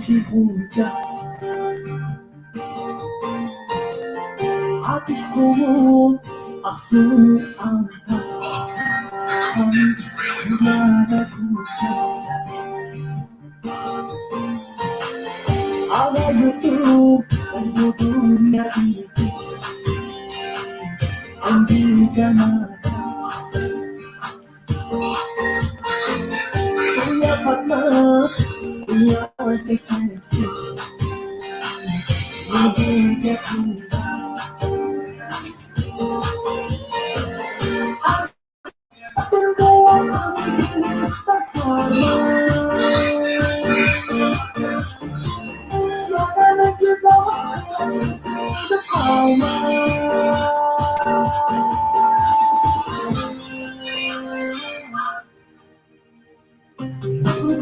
suci hujan, ateşkumu asıl antam, dünyada kucak. Ağlayıp sen bu dünya itu, hangi zamanda Dünya panas, dünya seçersin, bir gece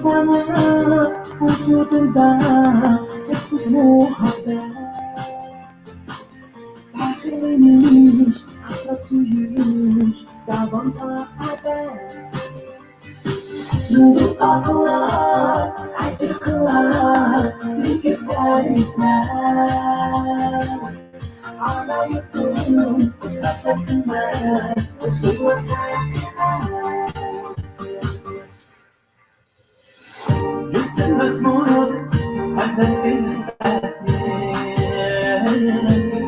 bersama wujudunda seksiz muhabbet, terfinish hasrat suyuş davam tak ada. Nurut akıllar, acır kılar, tükürler nikmat. Ana yutun, istersen kemar, usulmaz hakikat. Yusuf Mahmud, Hazretin Efnin,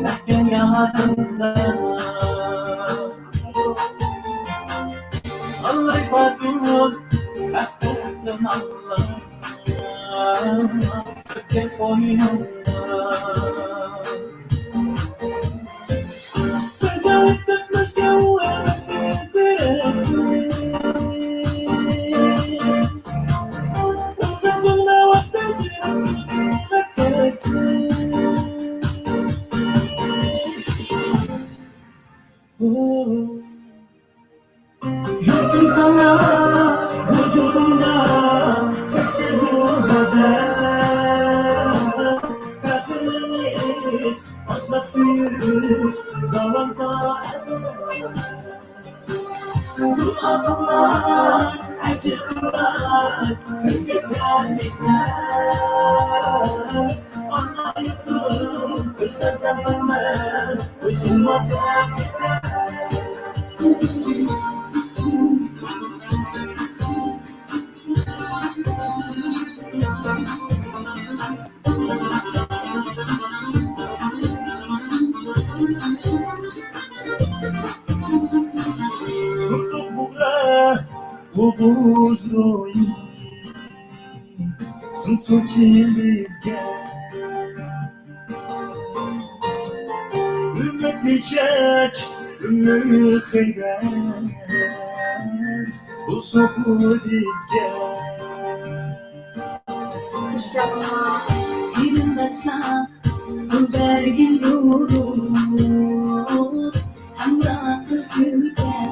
lakin yamadında Allah ibadur, kakutun Allah, kakutun boynunda. Sıcak tutmuş gavursiz direksiz, ucuz bunda vaktesi bilmez çereksiz. Yurtum sana vücudumda çeksiz muhabbet, terfinish hasrat suyuş davam tak. Bu akıllar, acı kılar, tükürler nikmat. Ana yutun, istersen kemar, usulmaz hakikat. Suntuk buka bubuzroi, sunsuci bizga. Ümmeti şaç, ümmü xeybet, bu sofu dizga. Birin başla, bergin duruz, hamrakı güzel.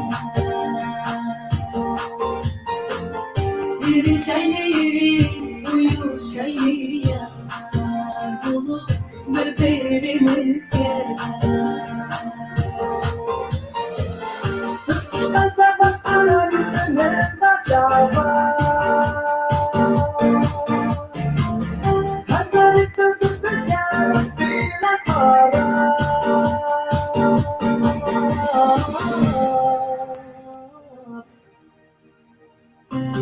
Bir şeyi, uyu şeyi, bunu birbirimiz yer. Kısa bak aradığınız acaba, hazır kızıp rüzgar bile para.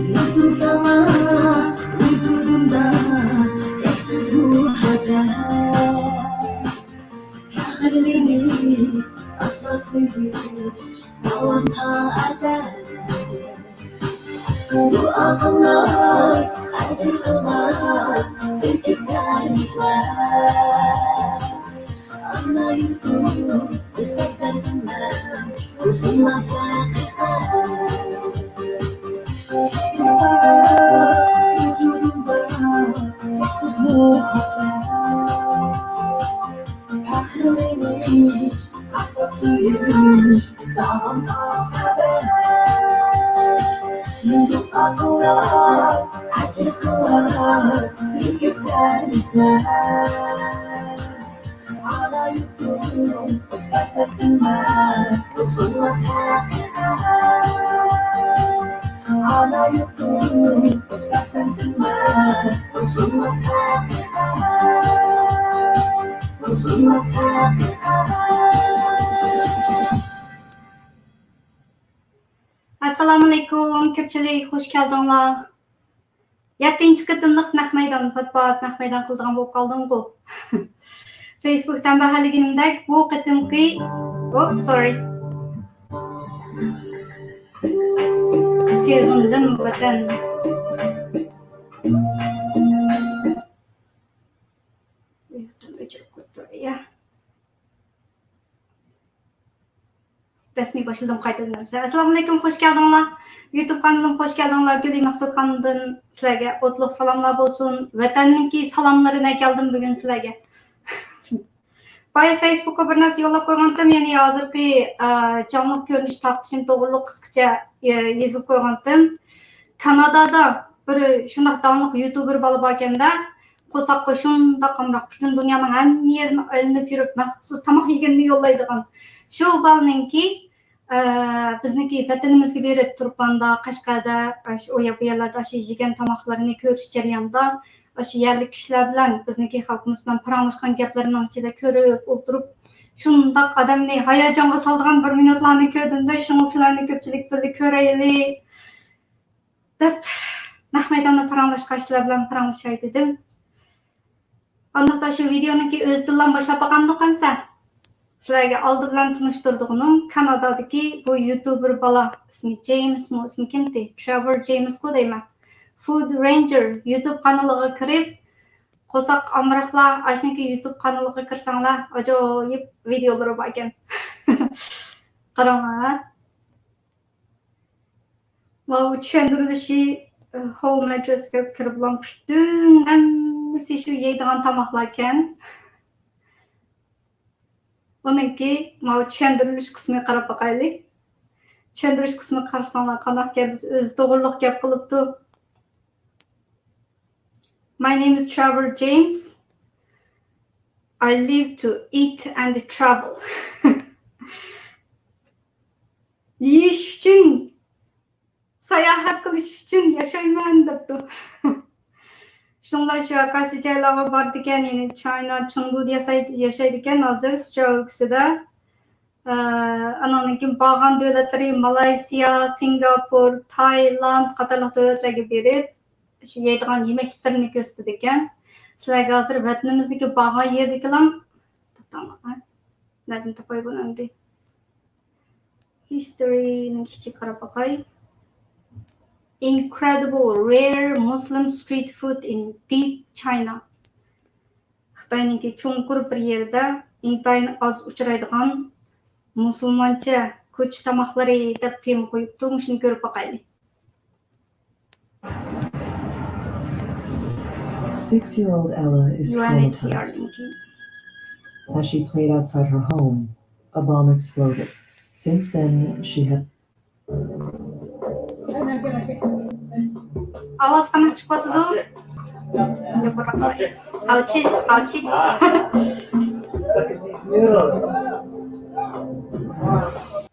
Yurtum sana vücudumda çeksiz muhabbet, terfinish hasrat suyuş davam tak ada. Bu akıllar, acı kılar, tükürler nikmat. Ana yutun, istersen kemar, usulmaz hakikat. Sana vücudumda seksiz muhabbet, terfinish hasrat suyuş davam tak ada. Nurut akıllar, acı kılar, tükürler nikmat. Ana yutun, istersen kemar, usulmaz hakikat. ana yurtum istersen dinle. Bozulmaz hakikat, bozulmaz hakikat. Assalomu alaykum, ko'pchilik xush keldinglar. 7-chi qitimliq naq maydon podpad naq maydon qildigan bo'lib qoldim bu. Facebookdan baharliginimdek bu qitimqi sorry. Sevgindim vatan. Resmi başladım qaytadan. Assalomu alaykum, xush keldinglar. YouTube kanalim hoş geldinglar. Guli Maqsad kanalidan sizlarga o'tliq salomlar bo'lsin. Vatanninki salomlarini keldim bugun sizlarga. Boya Facebookga bir narsa yo'llab qo'ygandim, ya'ni hozirgi jonli ko'rinish taqtishim to'g'riliq qisqacha yozib qo'ygandim. Kanadada bir shunday donliq YouTuber bola bor ekanda, qo'saqqa shunday qamroq butun dunyoning hamma yerini ilinib yurib, maxsus tomoq yeganini yo'llaydigan. Shu bolaninki bizniki vatanimizga berib turganda Qashqarda o bu yerlarda yegan tomoqlarini ko'rish jarayonida shu yerlik kishilar bilan bizniki xalqimiz bilan paranglashgan gaplarining ichida ko'rib o'tirib shundoq odamni hayajonga soladigan bir minutlarni ko'rdimda, shuni sizlarni ko'pchilik birga ko'raylik deb naq maydonda paranglashgan kishilar bilan paranglashay dedim. Undaqda shu videoniki o'z tildan boshlab olgandim qansa. Sizlarga oldi bilan tanishtirdiğim Kanadadaki bu YouTuber bala ismi James mu ismi kimdi? Trevor James ku deyman. Food Ranger YouTube kanaliga kirib, qo'saq amriqlar, ashniki YouTube kanaliga kirsanglar, ajoyib videolari bor ekan. Qaranglar. Va u tushuntirilishi home addressga kirib bilan butun hammasi shu yeydigan tomoqlar ekan. Onunki mava tushuntirilish qismiga qarab boqaylik. Tushundirish qismiga qarasanglar qanday keldi, o'zi to'g'riliq gap qilibdi. My name is Trevor James. I live to eat and travel. Yeyish uchun, sayohat qilish uchun yashayman debdi. Shunday shu qaysi joylarga bordi ekan, ya'ni China, Chengdu yashaydi ekan hozir Sichuan o'lkasida. Ananki borgan davlatlari Malayziya, Singapur, Tailand qatorliq davlatlarga berib, shu yeydigan yemeklarni ko'rsatdi ekan. Sizlarga hozir vatanimizdagi borgan yerdagilar Nereden topay bunu endi? History'ning kichik qarab boqay. Incredible rare Muslim street food in deep China. Xitoyning cho'nqur bir yerda intayin oz uchraydigan musulmoncha ko'ch tomoqlari deb tema qo'yibdi. Shuni ko'rib boqaylik. 6-year-old Ella is traumatized. As she played outside her home, a bomb exploded. Since then, she had... Awas qanaqa chiqyapti? Howchi. Qanaqa chiqyapti?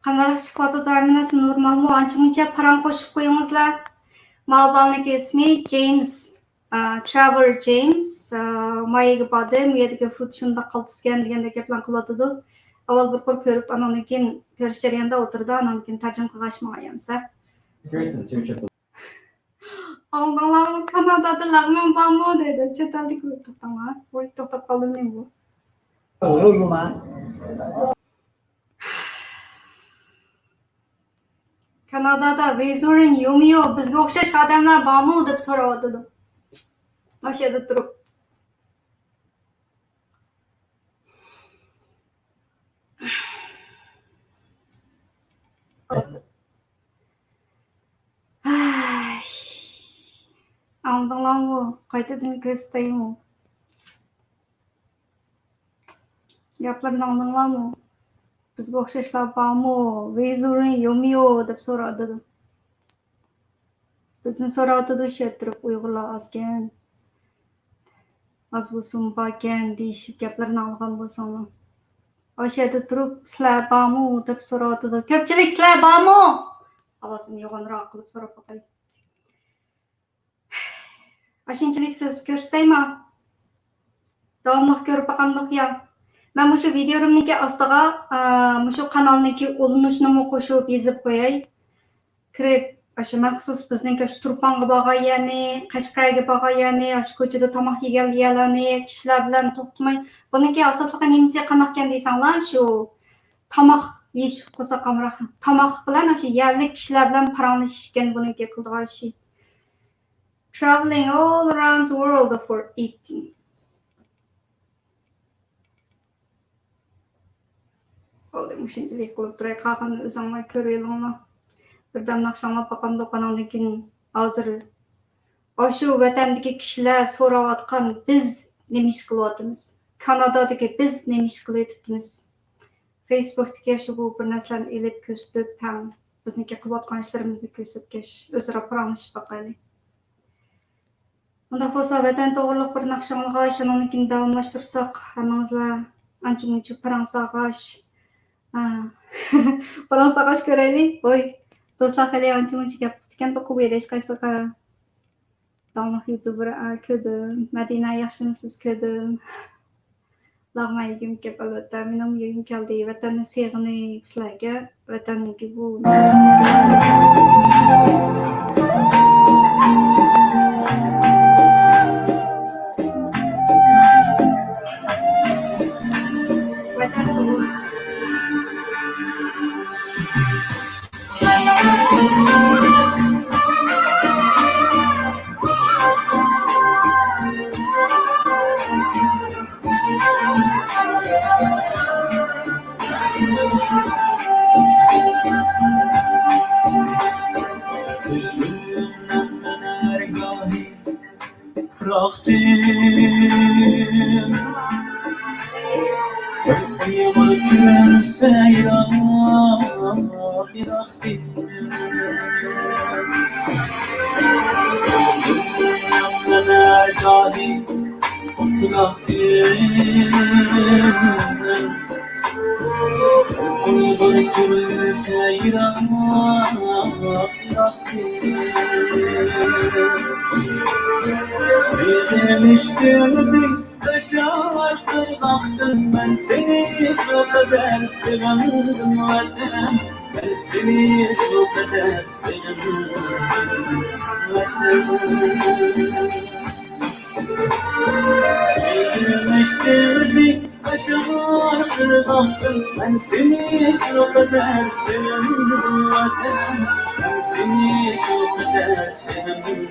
Hammasi normalmi? Ancha-muncha param qo'shib qo'yingizlar. Malbalniki ismi James. Trevor James. Mayiga bordim. Bu yerdagi food shunda qoltisgan degandek gaplar qiladi. Avval bir ko'rib, andan keyin ko'rish jarayonida o'tirdi, andan keyin tarjima qilishmoqyamsa. Allah'ım Kanada'da lagman bağımı dedi. Çeteldik uyuttuk tamam. Uyuttuk da kaldım ne bu? Olur mu? Kanada'da Vezur'un yomuyor. Bizge okşaş adamlar bağımı deyip soruyordu. Aşağıda durup. Andalan bu. Qaytadan göstereyim o. Gaplarını andalan mı? Bizge okşaşlar bağımı. Vezur'un yomuyor deyip soruyordu. Bizni soruyordu şey durup Uygurlar azken. Az bo'lsin borgan deyishib gaplarni olgan bo'lsanglar. Aşağıda durup sizlar bormi deb so'radi. Ko'pchilik sizlar bormi? Ovozimni yo'g'onroq qilib so'rab qo'yay. Aşınçılık söz görüşteyma. Davamlıq görüp bakanlıq ya. Ben şu videomniki astaga şu kanalniki olunuşunu koşup yazıp koyay. Kirip aşı məxsus bizningki şu Turpanğa bagayani, Qashqayga bagayani, aşı koçada tamaq yegeliyalani, kişiler bilen toxtumay. Bununki asaslıqa nemisi qanaqken deysanlar şu tamaq yeyiş qosa qamraq. Tamaq bilen aşı yerlik kişiler bilen paranlaşışken bununki qıldığı şey. Traveling all around the world for eating. Oldu müşinçilik kılıp duray qalğanı özüňle körüýelňler. Birden akşamlap bakan dokanandykin hazır. Aşu wetendiki kişiler sorap atkan biz neme iş kılıp Kanadadaki biz neme iş kılıp Facebook'taki şu bu bir näslen elip köstüp tam bizniki kılıp atkan işlerimizi kösüpkeş özüra paranlaşyp bakaýly. Onda bolsa weten toğruluk bir akşamlyga işananykin dawamlaşdyrsak, hamaňyzlar ança-munça paransagaş. Paransagaş göreýli. Oy, dostlar hali ança-munça gapdiken toku bereş kaýsaga. Dawamlyk YouTuber ködüm, Medina ýaşymysyz ködüm. Lagma ýegim kep albatta, menem ýegim keldi. Weten segini sizlerge, wetenniki bu. Bıraktım Yılgın seyran bıraktım Gözümden ergâhi bıraktım Yılgın seyran bıraktım Sevmiştimizi taşar kırbaktım ben seni şu kadar sevendim vatan Ben seni şu kadar sevendim vatan Sevmiştimizi taşar kırbaktım ben seni şu kadar sevendim vatan Ben seni şu kadar sevendim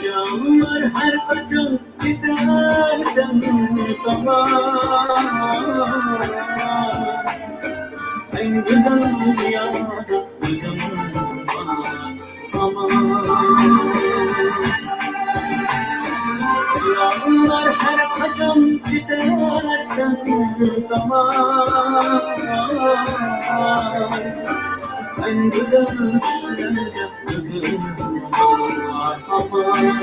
Yağmur her kaçan gidersen tamam En güzel dünyada güzel bana aman Yağmurlar her kaçan gidersen tamam En güzel dünyada güzel bana aman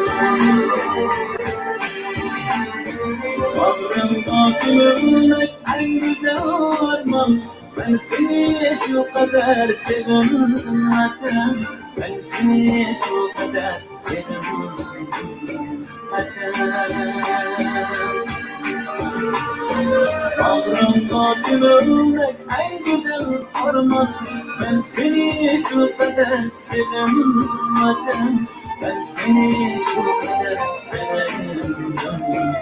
Bağrımda gülmek en güzel armağan Ben seni şu kadar seviyorum vatan Ben seni şu kadar seviyorum vatan Bağrımda gülmek en güzel armağan Ben seni şu kadar seviyorum vatan Ben seni şu kadar seviyorum vatan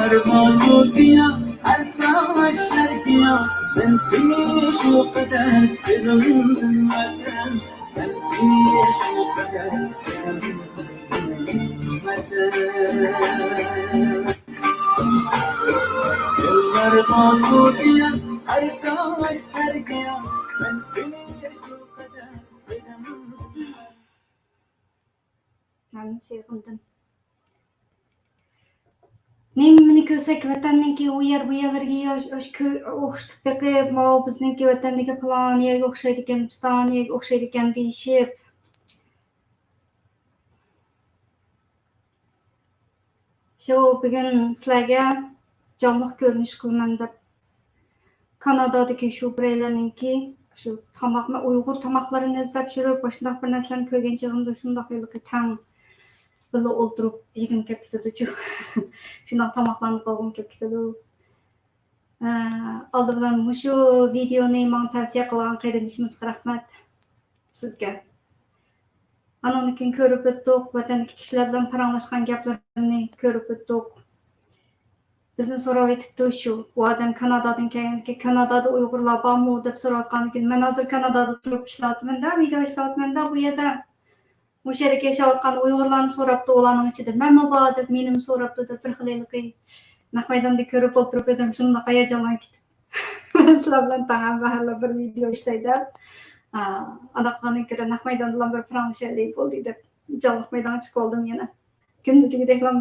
Armağan diye arkadaşlar diye ben seni şu kadar sevindim vatan. Ben seni şu kadar sevindim vatan. Armağan diye arkadaşlar diye ben seni şu kadar sevindim. Ben sevdim. Nemini kösek vatanninki u yer bu yerlarga o'xshitib beqib, mo bizniki vatandagi Poloniyaga o'xshaydi ekan, Estoniyaga o'xshaydi ekan deyishib. Shu bugun sizlarga jonliq ko'rinish qilaman deb Kanadadagi shu biraylarninki shu tomoqni Uyg'ur tomoqlarini izlab yurib, boshqa bir narsalarni ko'rgan chog'imda shundoq tang böyle o'ltirib yegim kelib ketadi. Shundoq tomoqlarni qolg'im kelib ketadi. Oldi bilan shu videoni menga tavsiya qilgan qarindoshimizga rahmat sizga. Andan keyin ko'rib o'tdik, vatandagi kishilar bilan paranglashgan gaplarni ko'rib o'tdik. Bizni so'rab aytibdi shu, bu odam Kanadadan kelgan, Kanadada Uyg'urlar bormi deb so'rayotgan ekan. Men hozir Kanadada turib ishlayapman-da, video ishlayapman-da bu yerda. Bu yerga yashayotgan Uyg'urlarni so'rabdi, ularning ichida menmi bor deb, menim so'rabdi deb bir xillik naq maydonda ko'rib o'tirib o'zim shunday hayajonlanib ketdim. Sizlar bilan tag'in bahorda bir video ishlaydi. Anaqani ko'ra naq maydon bilan bir pranshalik bo'ldi deb jonliq maydonga chiqib oldim yana. Kundligidek ham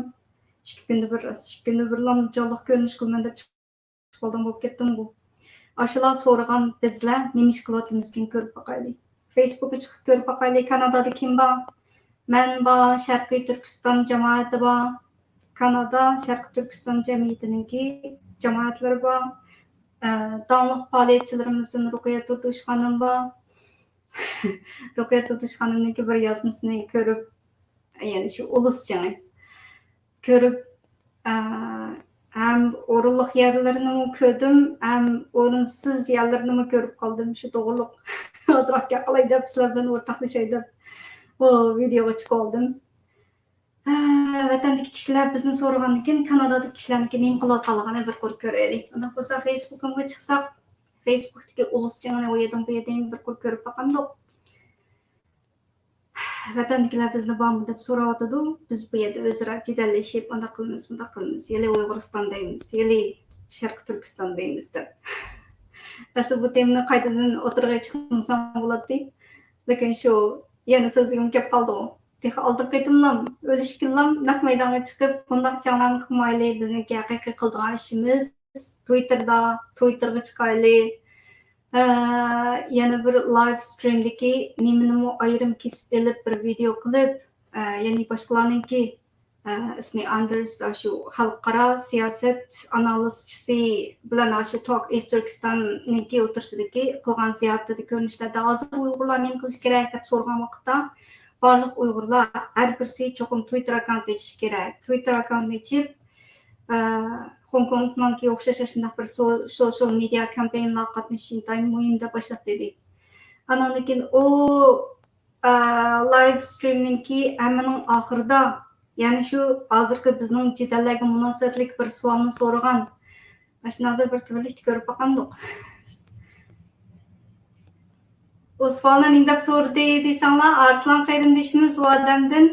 2 kunda bir ham jonliq ko'rinish qilman deb chiqib oldim bo'lib ketdim bu. Ashular so'ragan bizlar nima ish qilyapmizkin ko'rib boqaylik. Facebook'a chiqib ko'rib boqaylik. Kanadada kim bor? Men bor, Sharqiy Turkiston jamoati bor. Kanada Sharqiy Turkiston jamiyatininki jamoatlari bor. Donliq faoliyatchilarimizdan Ruqiya Turdish xonim bor. Ruqiya Turdish xonimniki bir yozmasini ko'rib, ya'ni shu uluscha ko'rib, ham o'rinliq yerlarini ko'rdim, ham o'rinsiz yerlarini ko'rib qoldim. Shu to'g'riliq ozroq gapiray deb sizlar bilan o'rtoqlashay deb bu videoga chiqib oldim. Vatandagi kishilar bizni so'ragandan keyin Kanadadagi kishilarniki nima qilayotganligini bir ko'rib ko'raylik. Undan bo'lsa Facebook'imga chiqsak, Facebook'dagi uluscha u yerdan bu yerdan bir ko'rib boqamdik. Vatandagilar bizni bormi deb so'rayotdi. Biz bu yerda o'zaro jidallashib, unda qilamiz, yili Uyg'uristondaymiz, yili Sharqiy Turkistondaymiz deb. Asli bu temani qaytadan o'tirg'ay chiqmasam bo'ladi. Lekin shu yana so'zligim kelib qoldi. Tex oldi qaytimlam, o'lish kunlam naq maydonga chiqib, bundaq changlarni qilmaylik, bizniki haqiqiy qildigan ishimiz Twitterga chiqaylik. Yana bir live streamdagi nimani ayrim kesib elib bir video qilib, ya'ni boshqalarningki ismi Anders shu xalqaro siyosat analizchisi bilan shu Talk East Turkistonninki o'tirishidagi qilgan ziyoratdagi ko'rinishlarda hozir Uyg'urlar nima qilish kerak deb so'ragan vaqtda barliq Uyg'urlar har birisi cho'qim Twitter akkaunt ochish kerak. Twitter akkaunt ochib Hong Kong'ningki o'xshash shunday bir social media kampanyalar qatnashishni muhim deb boshlab dedi. Andan keyin u live streamingki hammaning oxirida, ya'ni shu hozirgi bizning jidallarga munosabatlik bir savolni so'ragan. Mana shu hozir bir birlikda ko'rib boqamdik. O savolni nima deb so'radi desanglar, Arslan qarindoshimiz u odamdan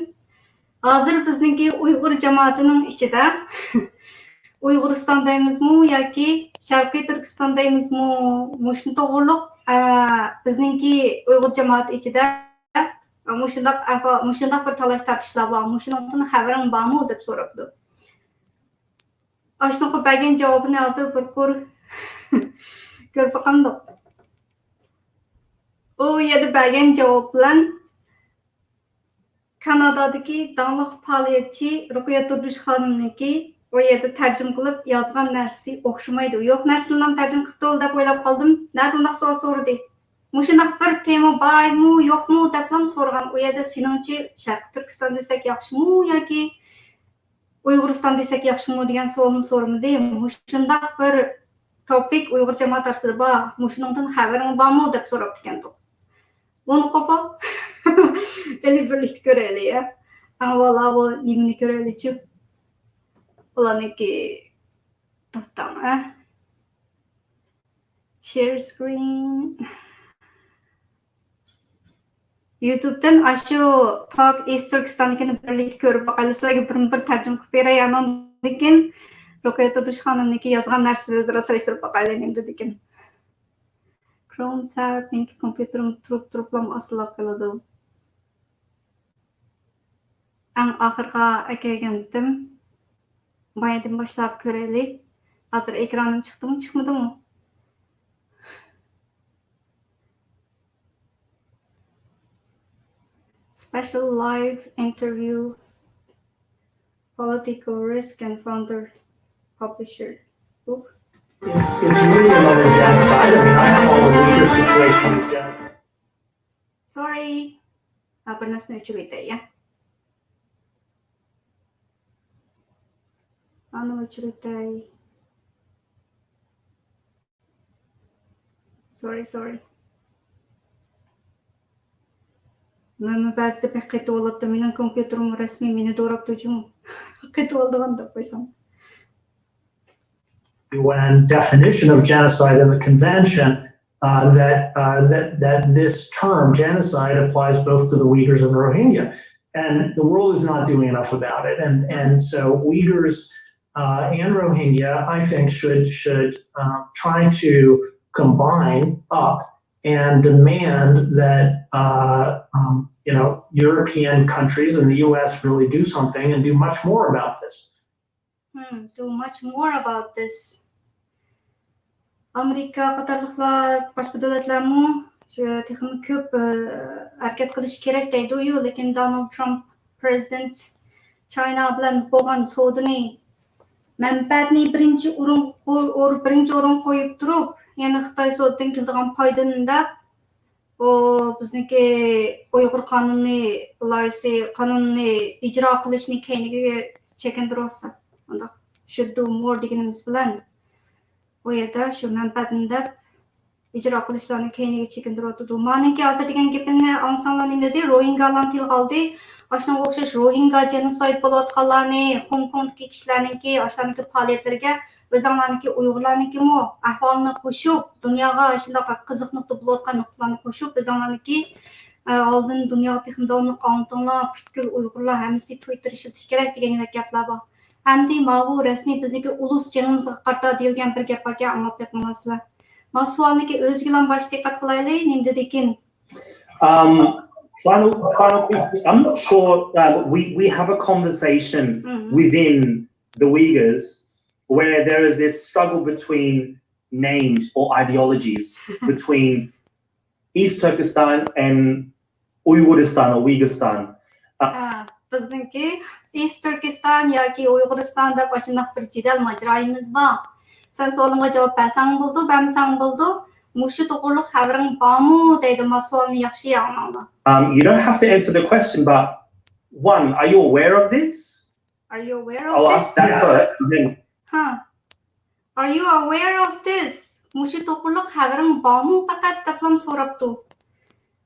hozir bizningki Uyg'ur jamoatining ichida Uyg'uristondaymizmi yoki Sharqiy Turkistondaymizmi? Mushun to'g'riliq bizningki Uyg'ur jamoati ichida mushundaq bir talash tortishlar bor. Mushundan xabaring bormi deb so'rabdi. Shunaqa bergan javobini hozir bir ko'rib boqamdik. U yerda bergan javob bilan Kanadadagi donliq faoliyatchi Ruqiya Turdish xonimniki O yerda tarjim qilib yozgan narsasi o'xshamaydi. Yo'q narsani ham tarjim qilibdi deb o'ylab qoldim. Nada undaq savol so'radi. Mushundoq bir tema bormi, yo'qmi deb ham so'rgan. O yerda seningcha Sharq Turkiston desak yaxshimi yoki Uyg'uriston desak yaxshimi degan savolni so'ramadi. Mushundoq bir topik Uyg'ur jamoat orasida bor. Mushuningdan xabaring bormi deb so'rab ekandik. Buni qo'pib beni birlikda ko'raylik ya. Avvalo bu nimani ko'raylik-chi. Ularniki to'xtama. Share screen. YouTube'dan ashu Talk East Turkistonnikini birlikda ko'rib boqaylik. Sizlarga bir tarjima qilib beray. Andan keyin Ruqayya Turmush xonimniki yozgan narsani o'zaro solishtirib boqaylik endi degan. Chrome tab meniki kompyuterim turib osilib qoladi. Eng oxirgi kelgandim. Baydan boshlab ko'raylik. Hozir ekranim chiqdimi, chiqmadimi? Special live interview, political risk and founder, publisher. Oop. It's really another genocide. I mean, I have all the leader situation with genocide. Sorry. Pernah cerita ya. Anu ceritai. Sorry. Мен бәзді пек қайты олапты. Менің компьютерім рәсми мені дорап тұжым. Қайты олдыған да қойсам. UN definition of genocide in the convention that this term genocide applies both to the Uyghurs and the Rohingya, and the world is not doing enough about it. And so Uyghurs and Rohingya, I think, should try to combine up and demand that European countries and the U.S. really do something and do much more about this. Do much more about this. Amerika qatorliqlar, boshqa davlatlarmi shu texnik ko'p harakat qilish kerak deydi-yu, lekin Donald Trump president China bilan bo'lgan savdoni manfaatni birinchi o'rin qo'yib turib, yana Xitoy savdodan keladigan foydani deb bizniki Uyg'ur qonunni ijro qilishni keyingiga chekindirsa, unda should do more deganimiz bilan o yerda shu manfaatni deb ijro qilishlarni keyingiga chekindiradi. Meniki hozir degan gapimni ansonlar nima dedi? Rohingyalarni tilga oldi. Ashunga o'xshash Rohingya genocide bo'layotganlarni, Hong Kongdagi kishilarniki, ashlarniki faoliyatlariga o'zinglarniki Uyg'urlarnikimi ahvolini qo'shib, dunyoga shunday qiziq nuqta bo'layotgan nuqtalarni qo'shib, o'zinglarniki oldin dunyoga davomli qonunlar, butkul Uyg'urlar hammasi Twitter ishlatish kerak degan gaplar bor. Hamda bu rasmiy bizniki ulus janimizga qarta deyilgan bir gap borga anglab yetmasizlar. Men savolniki o'zingizlar bosh diqqat qilaylik, nima dedikin? Final question. I'm not sure. We have a conversation within the Uyghurs where there is this struggle between names or ideologies between East Turkestan and Uyghuristan or Uyghuristan. Bizniki East Turkestan yoki Uyg'uriston deb ashunday bir jidal majroyimiz bor. Sen savolimga javob bersang bo'ldi, bersang bo'ldi. Mushu to'g'riliq xabaring bormi deydi, masolni yaxshi angladi. You don't have to answer the question, but one, are you aware of this? Are you aware of I'll this? ask that first. Then, Are you aware of this? Mushu to'g'riliq xabaring bormi faqat deb so'rabdi.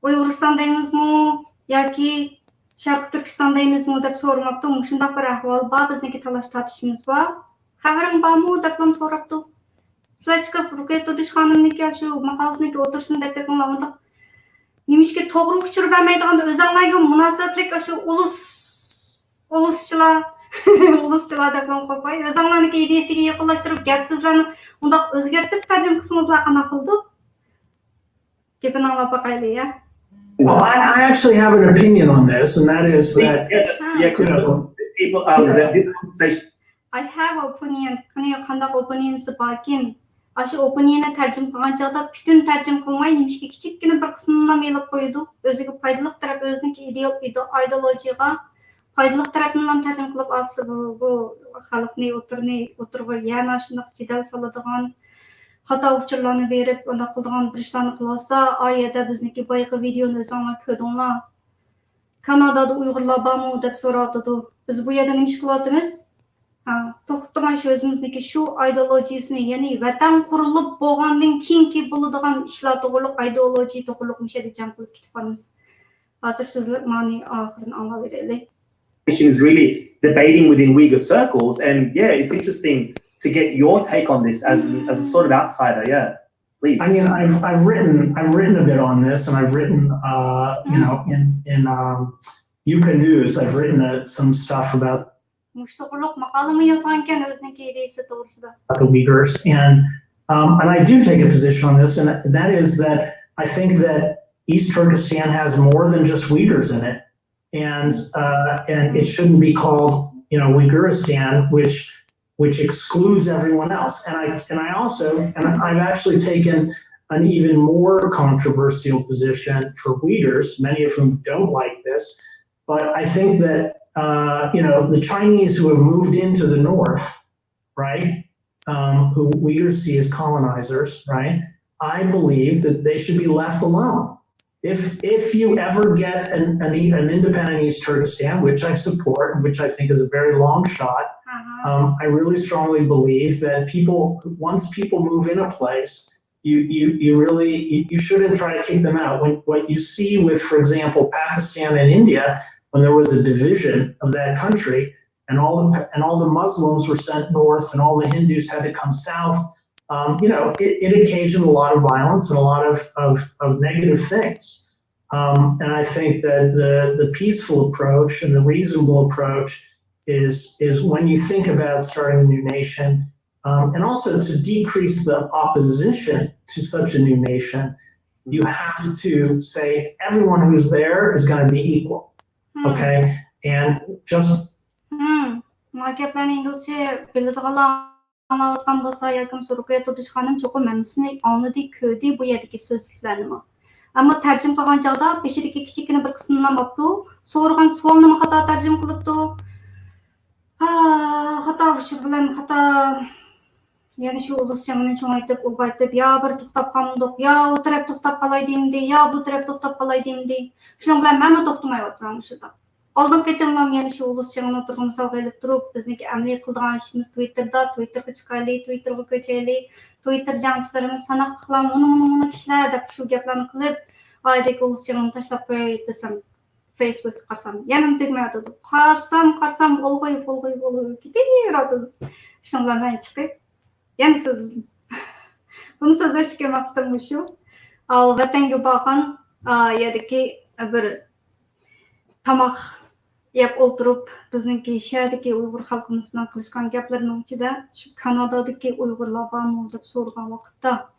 Uyg'uristondamizmi yoki Sharq Turkistondamizmi deb so'ramabdi. Mushundaq bir ahvol bor, bizniki talash tortishimiz bor. Xabaring bormi deb so'rabdi. Sizlar chiqib Ruqayya Turmush xonimniki shu maqolasiniki o'tirsin deb aytganlar, unda nimishga to'g'ri uchur bermaydiganda o'zinglarga munosabatlik shu uluschilar deb qo'yay. O'zinglarniki ideyasiga yaqinlashtirib gap so'zlarni undaq o'zgartirib tarjima qilsangizlar qanaqa qildi? Gapini anglab boqaylik, ya. Well, I actually have an opinion on this, and that is that because people this conversation. I have opinion. Qanday opinions borkin? Ashu opinionni tarjima qilgan chog'da butun tarjima qilmay, nimishga kichikgina bir qismini melib qo'ydi. O'ziga foydali taraf o'ziniki ideologiyaga foydali tarafini ham tarjima qilib olsa bu xalqni o'tirg'i yana shundoq jidal soladigan xato uchurlarni berib undaq qiladigan bir ishlarni qilib olsa oyada bizniki boyagi videoni o'zinglar ko'rdinglar Kanadada Uyg'urlar bormi deb so'radi. Biz bu yerda nima ish qilyapmiz? To'xtamay shu o'zimizniki shu ideologiyasini, ya'ni vatan qurilib bo'lgandan keyingi bo'ladigan ishlar to'g'riliq ideologiya to'g'riliq mishada jam qilib ketibmiz. Hozir so'zlar ma'ni oxirini anglaveraylik. Is really debating within Uyghur circles, and yeah, it's interesting to get your take on this as a sort of outsider. Yeah, please. I mean, I've written a bit on this, and I've written, you know, in Yuka News, I've written some stuff about Muştoqurluq maqalımı yazarken özünki ideysi doğrusuda. the Uyghurs, and I do take a position on this, and that is that I think that East Turkestan has more than just Uyghurs in it, and it shouldn't be called, you know, Uyghuristan, which excludes everyone else. And I've actually taken an even more controversial position for Uyghurs, many of whom don't like this, but I think that you know, the Chinese who have moved into the north, right, who Uyghurs see as colonizers, right, I believe that they should be left alone. If you ever get an independent East Turkestan, which I support, and which I think is a very long shot, I really strongly believe that once people move in a place, you shouldn't try to kick them out. What you see with, for example, Pakistan and India, when there was a division of that country, and all the Muslims were sent north, and all the Hindus had to come south, you know, it occasioned a lot of violence and a lot of negative things. And I think that the peaceful approach and the reasonable approach is when you think about starting a new nation, and also to decrease the opposition to such a new nation, you have to say everyone who's there is going to be equal. Okay, and just Makeplerin İngilizce bildiğinler anlatkan bolsa yakın soruya tutuşkanım çok önemlisini anladı, kördü bu yerdeki sözlüklerini. Ama tercüm kılgan çağda beşideki kiçikini bir kısmından baktı, sorgan sualını hata tercüm kılıptı. Hata uçur bilen hata yani şu ulusçanını çoğaytıp, ulgaytıp, ya bir toxtab kalmadık, ya o taraf toxtab kalay deyimdi, ya bu taraf toxtab kalay deyimdi. Şunun bilen ben mi toxtamay oturam şurada. Aldın ketimlam yani şu ulusçanını oturgun misal gelip durup, bizniki əmli kıldıgan işimiz Twitter'ga çıkaylı, Twitter'ga köçeyli, Twitter jançılarımız sanaqlıqlam, onu kişiler de şu geplerini kılıp, aydaki ulusçanını taşlap koyaydı desem, Facebook'ta qarsam, yanım tegmey atıdı. Qarsam, olgoy, gider atıdı. Şunun bilen ben çıkıp, yani sözüm. Bunu sözleşke maqsadım şu. Al vatanga bakın, yerdeki bir tamaq yap o'tirib bizniki sherdagi Uyg'ur xalqimiz bilan qilishgan gaplarning ichida shu Kanadadagi Uyg'urlar bormi deb so'ragan vaqtda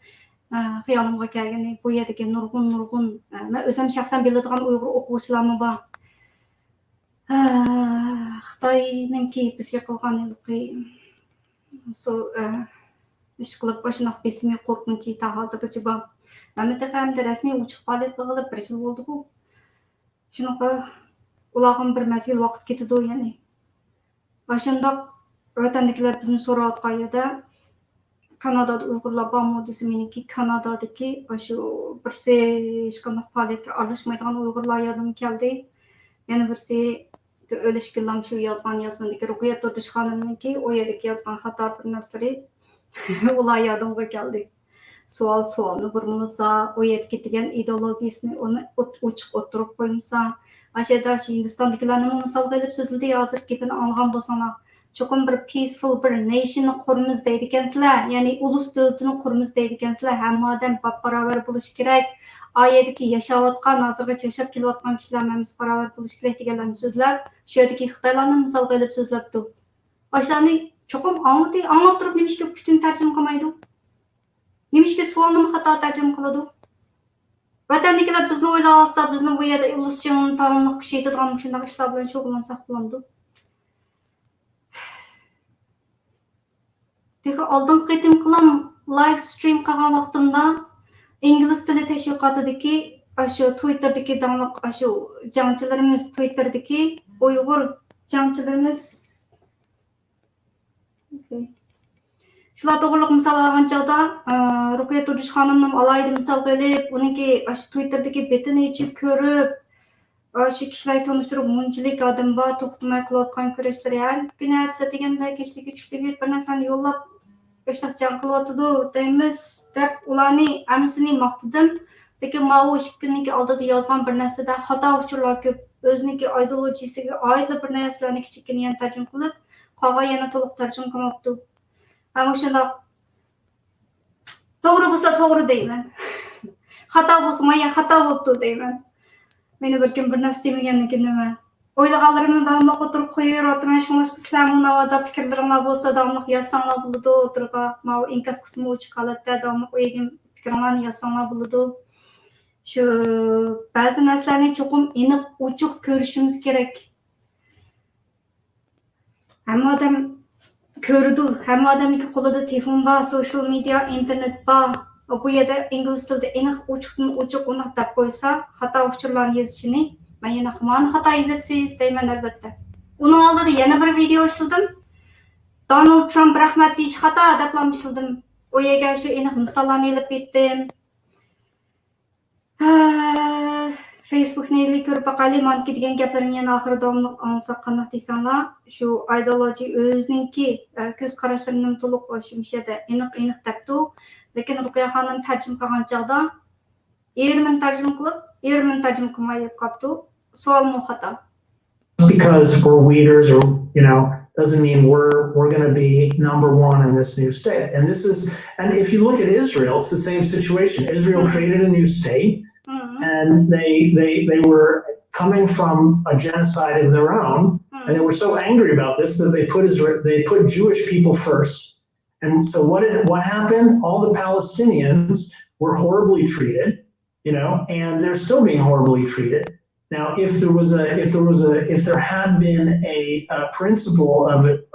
xayolimga kelgani bu yerdagi nurg'un men o'zim shaxsan biladigan Uyg'ur o'quvchilarmi bor. Xitoyninki bizga qilgan ish qilib boshliq besimi qo'rqinchi ta hozirgacha bor. Mamlakatimizda rasmiy uchiq faoliyat qilib bir yil bo'ldi bu. Shunaqa ularga bir mazgil vaqt ketdi ya'ni. Başındaq vatandakilar bizni so'rayotgan yerda Kanadada Uyg'urlar bormi desa meniki Kanadadagi shu birsi hech qanday faoliyatga aralashmaydigan Uyg'urlar yadim keldi. Yana birsi o'lishkilam shu yozmandagi ruqyat o'tishxonimniki u yerdagi yozgan xato bir narsari ular yodimga keldi. Sualni burmulsa, o yerdagi degan ideologiyasini uni ochiq o'tirib qo'ymasa, ashada shu Hindistondagilarni misol qilib so'zladi, hozir gapini anglagan bo'lsanglar, cho'qim bir peaceful bir nation'ni quramiz deydigansizlar, ya'ni ulus davlatini quramiz deydigansizlar, hamma odam barobar bo'lishi kerak. Oyedagi yashayotgan, hozirgacha yashab kelayotgan kishilar hamma barobar bo'lishi kerak deganlarni so'zlab, shu yerdagi Xitoylarni misol qilib so'zlabdi. Boshlarni cho'qim anglab turib nimishga kuchini tarjima qilmaydi. Nimishga sualni xato tarjima qiladi. Vatandagilar bizni o'ylab olsa, bizni bu yerda uluschining ta'minlik kuchaytiradigan shunday ishlar bilan shug'ullansak bo'ladi. Degan oldingi qitim qilam live stream qilgan vaqtimda ingliz tili tashviqotidagi shu Twitter'dagi danliq shu jangchilarimiz Twitter'dagi Uyg'ur Jangchilarimiz shular to'g'riliq misol olgan chog'da Ruqiya Turish xonimni alayida misol qilib, uniki Twitter'dagi betini ichib ko'rib, shu kishilarni tanishtirib, munchalik odam bor, to'xtamay qilayotgan kurashlari har kuni atsa deganda kechligi tushligi bir narsani yo'llab yoshlar jang qilyotidi deymiz deb ularni hammasini maqtadim. Lekin mana 2 kunlik oldida yozgan bir narsada xato uchurlar ko'p. O'ziniki ideologiyasiga oid bir narsalarni kichikini yana tarjima qilib, qolgan yana to'liq tarjima qilmoqdi. Ama shundoq to'g'ri bo'lsa to'g'ri deyman. Xato bo'lsa men xato bo'libdi deyman. Meni bir kim bir narsa demaganligi nima? O'ylaganlarimni davomli o'tirib qo'yaverotman. Shunga sizlarning navoda fikrlaringiz bo'lsa davomli yozsanglar bo'ladi. O'tirib, mana inkas qismi uch holatda davomli qo'ygan fikrlaringizni yozsanglar bo'ladi. Shu ba'zi narsalarni cho'qim aniq ochiq ko'rishimiz kerak. Hamma odam ko'rdi, hamma odamning qo'lida telefon bor, social media, internet bor. Bu yerda ingliz tilida aniq ochiq uni deb qo'ysa, xato uchurlarni yozishini, men yana hamon xato yozibsiz deyman albatta. Uning oldida yana bir video ishladim. Donald Trump rahmat deyish xato deb ishladim. O yerga shu aniq misollarni ilib ketdim. Facebookni ko'rib baqali manki degan gaplarimni yana oxirida davomli anglasa qanday deysanglar, shu ideology o'ziningki ko'z qarashlarini to'liq o'shimishada aniq debdi. Lekin Ruqiya xonim tarjima qilgan chog'da ermin tarjima qilmay qolibdi. Savolmi xato. Because we're Uyghurs or, doesn't mean we're going to be number one in this new state. And if you look at Israel, it's the same situation. Israel created a new state, and they were coming from a genocide of their own, and they were so angry about this that they put Jewish people first. And so what happened? All the Palestinians were horribly treated, and they're still being horribly treated. Now, if there had been a principle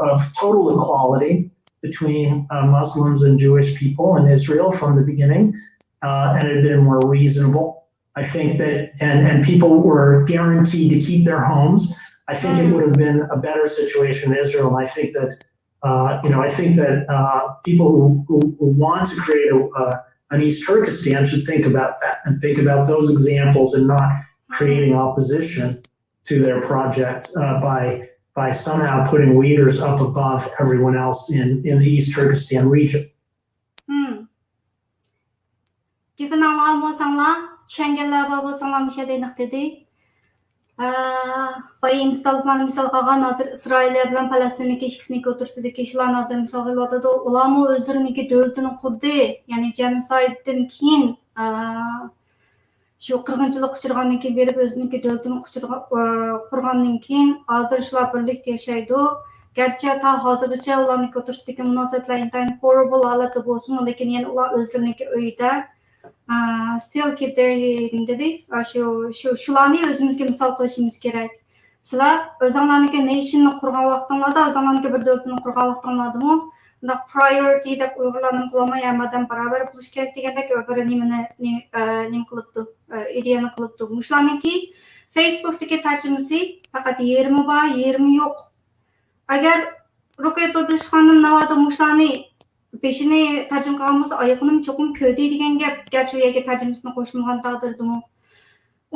of total equality between Muslims and Jewish people in Israel from the beginning, and it had been more reasonable, I think that, and people were guaranteed to keep their homes, I think it would have been a better situation in Israel. And I think that, people who want to create an East Turkestan should think about that and think about those examples and not creating opposition to their project by somehow putting Uyghurs up above everyone else in the East Turkestan region. Given Allah bo'lsanglar, tushunganlar bo'lsanglar bir şey deylik dedi. Bay installman misal qilgan hozir Isroil bilan Falastinning ikkisiniki o'tirsidagi shular hozir misol qilyotdi. Ularmi o'zlariniki davlatini qurdi, ya'ni genosidedan keyin shu qirg'inchilik uchirgandan keyin berib o'ziniki davlatini qurgandan keyin hozir shular birlikda yashaydi. Garchi ta hozirgacha ularning o'tirsidagi munosabatlar intayin horrible holatda bo'lsin, lekin yana ular o'zlariniki uyda still keep their dedi. Shularni o'zimizga misol qilishimiz kerak. Sizlar o'zinglarniki nation'ni qurgan vaqtinglarda, o'zinglarniki bir davlatni qurgan vaqtinglardami, unda priority deb Uyg'urlarning qilmay hammadan barobar bo'lish kerak degandek bir nima qilibdi, ideyani qilibdi. Shularniki Facebookdagi tarjimasi faqat 20 bor, 20 yo'q. Agar Ruqiya Turish xonim navoda mushlarni peşini tarjima qilgan bo'lsa, oyoqim cho'qim ko'di degan gap, garchi u yerga tarjimasini qo'shmagan taqdirdami.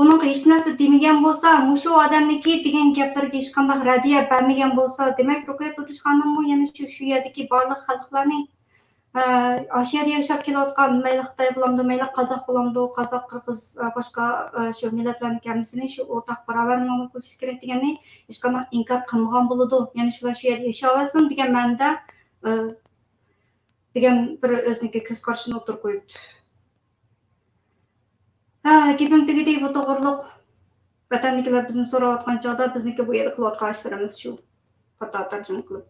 Uning hech narsa demagan bo'lsa, mushu odamniki degan gaplarga hech qanday radiya bermagan bo'lsa, demak Ruqiya Turish xonim bu yana shu yerdagi barliq xalqlarni Osiyada yashab kelayotgan mayli Xitoy bilan, mayli Qozoq bilan, Qozoq, Qirg'iz, boshqa shu millatlarning hammasini shu o'rtaq barobar muomala qilish kerak deganni hech qanday inkor qilmagan bo'ladi. Ya'ni shular shu yerda yashayolsin degan ma'noda degan bir o'ziniki ko'z qarashini o'tirib qo'yibdi. Gapim tugidek bu to'g'riliq vatanliklar bizni so'rayotgan chog'da bizniki bu yerda qilayotgan ishlarimiz shu. Xato tarjima qilib,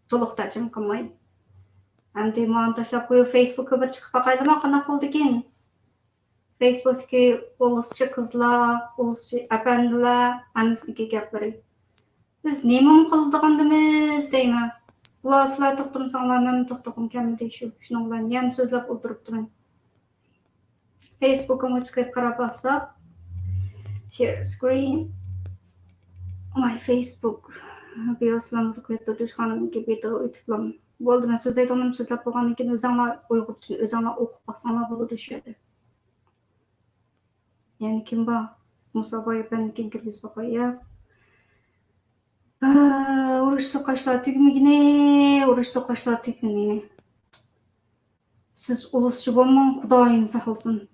to'liq tarjima qilmay. Hamda men tashlab qo'yib Facebookga bir chiqib baqaydimi, qanday bo'ldi ekan? Facebookdagi o'lishchi qizlar, o'lishchi apandilar, hammasiki gaplari. Biz nima qildigandimiz deyman. Ular sizlar to'xtamsanglar, men to'xtagim kelmadi shu. Shuning bilan yana so'zlab o'tiribdiman. Facebook'imga chiqib qarab baqsaq, share screen. My Facebook. Biyoslam rüküyette düşkanım gibi de ütüplüm. Bu oldu ben söz aytanım sözlep boğan iken özаңla Uygurçun, özаңla okup baksanlar bulu düşüyordu. Yani kim ba? Musa bayı ben kim kirgiz bakay ya. Uruş sokaşlar tügümügine, uruş sokaşlar tügümügine. Siz ulusçu bolman Xudayım sakılsın.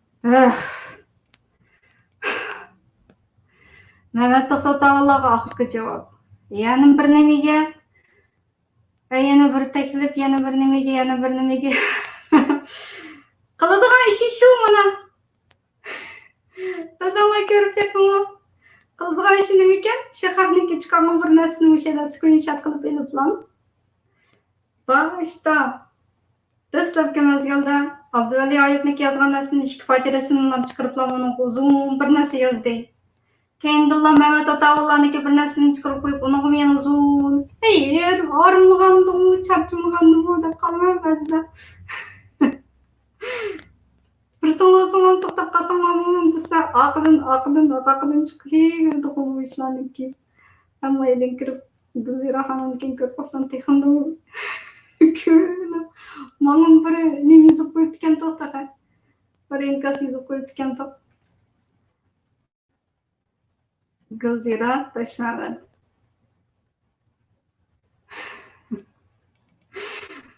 Mehmet Toxtataoğlu'ga ahırkı cevap. Yani bir nemege, yana bir teklif, yana bir nemege, yana bir nemege. Kılıdığa işi şu mana. Özаңla görüp yakınla. Kılıdığa işi nemeken, şeharniki çıkarman bir nesini müşede screenshot kılıp elip lan. Başta. Dastlabki mezgilda Abduvali Ayubniki yazgan nesini ishki fajiresini chiqarib onun uzun bir narsa yozdi. Kendilla Mehmet Ataoğlu'niki bir narsani chiqarib qo'yib, uni men uzun. Hayır, og'rimag'andim, charchamagandim deb qolaman ba'zida. Bir so'ng to'xtab qolsam ham desa, aqldan chiqishi bu ishlarniki. Hamma yerdan kirib, Gulzira xonimnikini ko'rib qolsam texindim. Mağın bir nemi yazıp koyup diken toqtaqa. Bir enkaz yazıp koyup diken toq. Gulzira Taşmavand.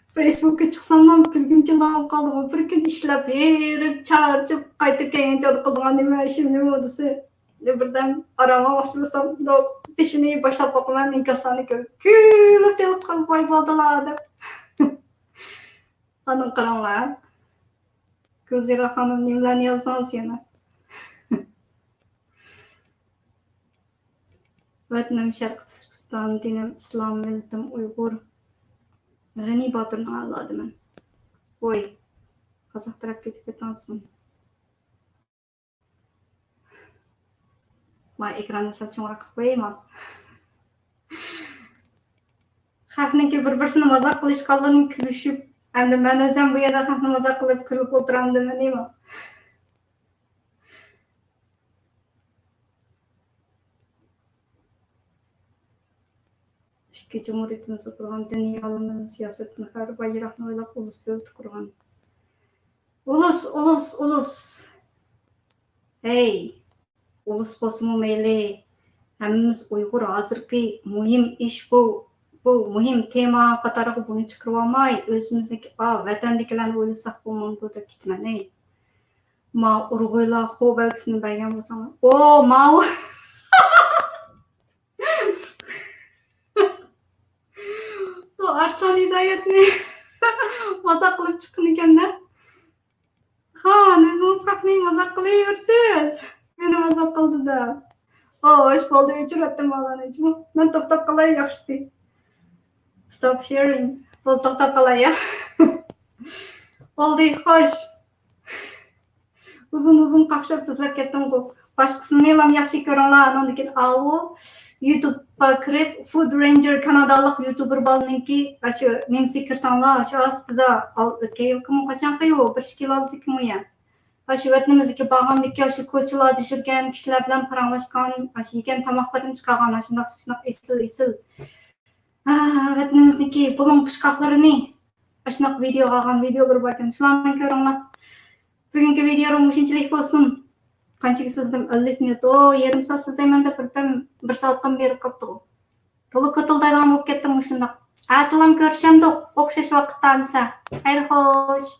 Facebook'a çıksam da külgüm kelib qoldi. Bir kun ishlab berib, charchib, qaytib kelgancha qilgan nima ishim nima desa, birdan arama boshlasam, peşini boshlab qo'yaman, enkazlarni ko'rib, kulib telib qolib voy bo'ldilar deb. Hanım karanlar. Gulzira hanım nimlerini yazdınız yana. Vatnım Şarkı Türkistan, dinim İslam, milletim Uygur. Gani Batır'ın ağladı ben. Oy. Kazak taraf kötü etansın. Ma ekranı saçım rakıp koyayım. Xalqniki bir-birsini mazaq qilish qalbining kulishib, endi men o'zim bu yerda xalqni mazaq qilib kulib o'tiramdim nima? Ikki Cumhuriyetimiz qurgan diniy olimlar siyosatni har bayroqni o'ylab ulusda qurgan. Ulus. Hey. Ulus bo'lsin mayli. Hammamiz Uyg'ur hozirgi muhim ish bu muhim tema qatoriga buni chiqarib olmay, o'zimizniki vatandagilarni o'ylasak bo'lmaydi deb ketman. Ey. Ma urg'uylar xo'p belgisini bergan bo'lsam. Ma bu Arslan Hidoyatni mazaq qilib chiqqan ekanda. O'zingiz haqni mazaq qilaversiz. Meni mazaq qildi-da. Hoş bo'ldi, o'chiratdim olanajmi. Men to'xtab qolay yaxshisi. Stop sharing. Bo'l to'xtab qolay ya. Bo'ldi, xo'sh. Uzun qaqshab sizlab ketdim-ku. Boshqasini ham yaxshi ko'ringlar. Undan keyin YouTube'ga kirib Food Ranger kanadalik YouTuber bo'lninki, shu nemsi kirsanglar, shu ostida kim qachon qiyo, 1 kilo oldik-mi ya. Shu vatanimizga borgandiki, shu ko'chalarda yurgan kishilar bilan paranglashgan, shu yegan tomoqlarni chiqargan, shundoq esil. Vatanimizniki bulun pishqoqlarini shunaqa video qilgan videolar bor ekan. Shularni ko'ringlar. Bugungi videom shunchalik bo'lsin. Qanchaga so'zdim? 50 minut. Yarim soat so'zlayman deb bir soatdan berib qopdi. To'liq ko'tildaydigan bo'lib ketdim shundoq. Atilam ko'rishamdi, o'xshash vaqtda. Xayr xo'sh.